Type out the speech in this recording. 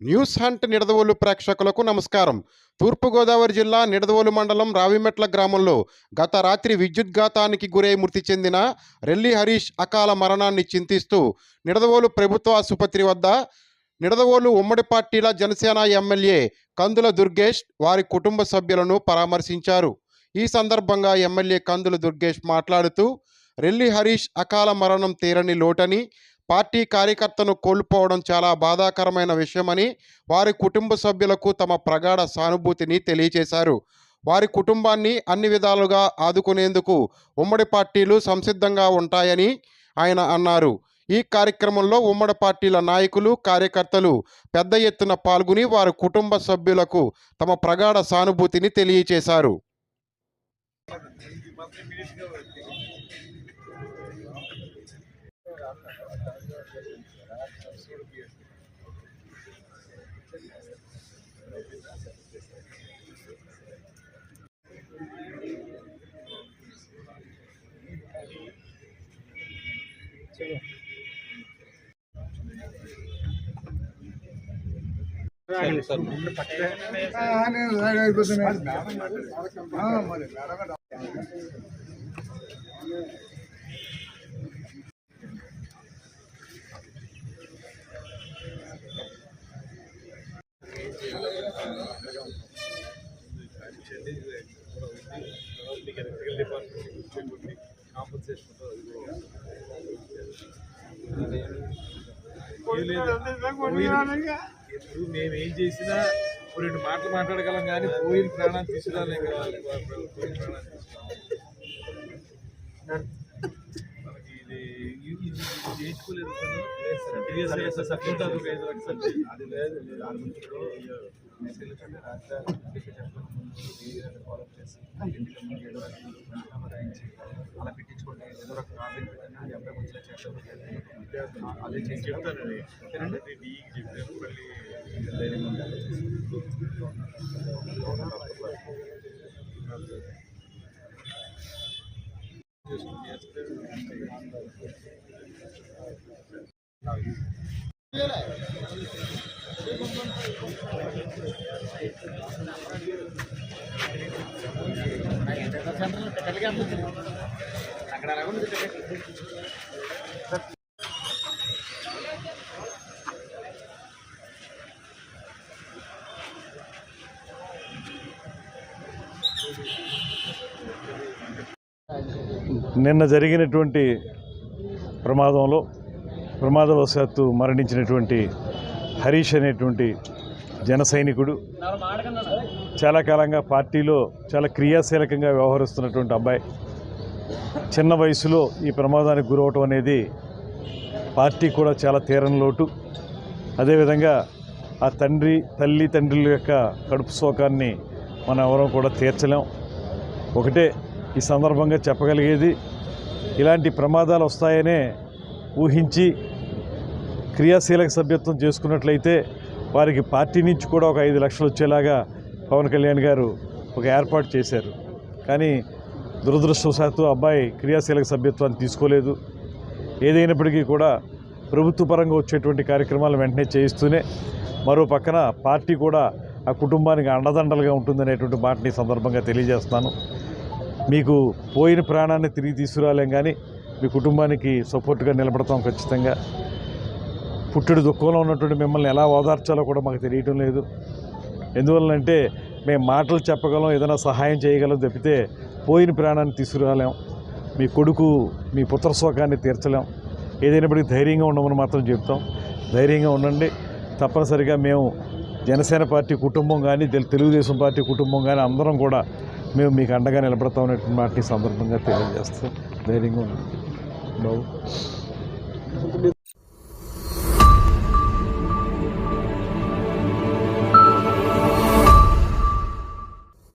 News hunt Nidadavolu ప్రేక్షకులకు నమస్కారం. తూర్పుగోదావరి జిల్లా నిడదవోలు మండలం రావిమెట్ల గ్రామంలో గత రాత్రి విద్యుద్ఘాతానికి గురై మృతి చెందిన రెల్లి హరీష్ అకాల మరణాన్ని చింతిస్తూ నిడదవోలు ప్రభుత్వ ఆసుపత్రి వద్ద నిడదవోలు ఉమ్మడి పార్టీల జనసేన ఎమ్మెల్యే కందుల దుర్గేష్ వారి కుటుంబ సభ్యులను పరామర్శించారు. ఈ సందర్భంగా ఎమ్మెల్యే కందుల దుర్గేష్ మాట్లాడుతూ రెల్లి హరీష్ అకాల మరణం తీరని లోటని, పార్టీ కార్యకర్తను కోల్పోవడం చాలా బాధాకరమైన విషయమని, వారి కుటుంబ సభ్యులకు తమ ప్రగాఢ సానుభూతిని తెలియజేశారు. వారి కుటుంబాన్ని అన్ని విధాలుగా ఆదుకునేందుకు ఉమ్మడి పార్టీలు సంసిద్ధంగా ఉంటాయని ఆయన అన్నారు. ఈ కార్యక్రమంలో ఉమ్మడి పార్టీల నాయకులు, కార్యకర్తలు పెద్ద ఎత్తున పాల్గొని వారి కుటుంబ సభ్యులకు తమ ప్రగాఢ సానుభూతిని తెలియజేశారు. మేమేం చేసినా రెండు మాటలు మాట్లాడగలం కానీ పోయిన ప్రాణాన్ని తీసుకురాలేం కదా. మనకి ఇది చేయించుకోలేదు. సబ్జెక్ట్ అది 5 లక్షలు అది లేదు. ఫాలో చేసి అలా పెట్టించుకోండి. ఏదో ఒక ఆర్డర్ పెట్టండి, అబ్బాయి వచ్చే చేస్తాను అదే చేసి చెప్తానండి. చెప్పాను మళ్ళీ ధైర్యం అక్కడ నిన్న జరిగినటువంటి ప్రమాదవశాత్తు మరణించినటువంటి హరీష్ అనేటువంటి జన సైనికుడు, చాలా కాలంగా పార్టీలో చాలా క్రియాశీలకంగా వ్యవహరిస్తున్నటువంటి అబ్బాయి చిన్న వయసులో ఈ ప్రమాదానికి గురవటం అనేది పార్టీ కూడా చాలా తీరని లోటు. అదేవిధంగా ఆ తల్లిదండ్రుల యొక్క కడుపు శోకాన్ని మనం ఎవరూ కూడా తీర్చలేం. ఒకటే ఈ సందర్భంగా చెప్పగలిగేది, ఇలాంటి ప్రమాదాలు వస్తాయనే ఊహించి క్రియాశీలక సభ్యత్వం చేసుకున్నట్లయితే వారికి పార్టీ నుంచి కూడా ఒక 5 లక్షలు వచ్చేలాగా పవన్ కళ్యాణ్ గారు ఒక ఏర్పాటు చేశారు. కానీ దురదృష్టవశాత్తు అబ్బాయి క్రియాశీలక సభ్యత్వాన్ని తీసుకోలేదు. ఏదైనప్పటికీ కూడా ప్రభుత్వ పరంగా వచ్చేటువంటి కార్యక్రమాలు వెంటనే చేయిస్తూనే మరో పక్కన పార్టీ కూడా ఆ కుటుంబానికి అండదండలుగా ఉంటుందనేటువంటి మాటని సందర్భంగా తెలియజేస్తున్నాను. మీకు పోయిన ప్రాణాన్ని తిరిగి తీసుకురాలేం, కానీ మీ కుటుంబానికి సపోర్ట్గా నిలబడతాం ఖచ్చితంగా. పుట్టుడు దుఃఖంలో ఉన్నటువంటి మిమ్మల్ని ఎలా ఓదార్చాలో కూడా మాకు తెలియటం లేదు. ఎందువల్లంటే మేము మాటలు చెప్పగలం, ఏదైనా సహాయం చేయగలం తప్పితే పోయిన ప్రాణాన్ని తీసుకురాలేం. మీ కొడుకు మీ పుత్ర శోకాన్ని తీర్చలేం. ఏదైనప్పటికీ ధైర్యంగా ఉండమని మాత్రం చెప్తాం. ధైర్యంగా ఉండండి. తప్పనిసరిగా మేము జనసేన పార్టీ కుటుంబం కానీ తెలుగుదేశం పార్టీ కుటుంబం కానీ అందరం కూడా మేము మీకు అండగా నిలబడతాం అనేటువంటి మాటని సందర్భంగా తెలియజేస్తాం. ధైర్యంగా ఉండండి బాబు.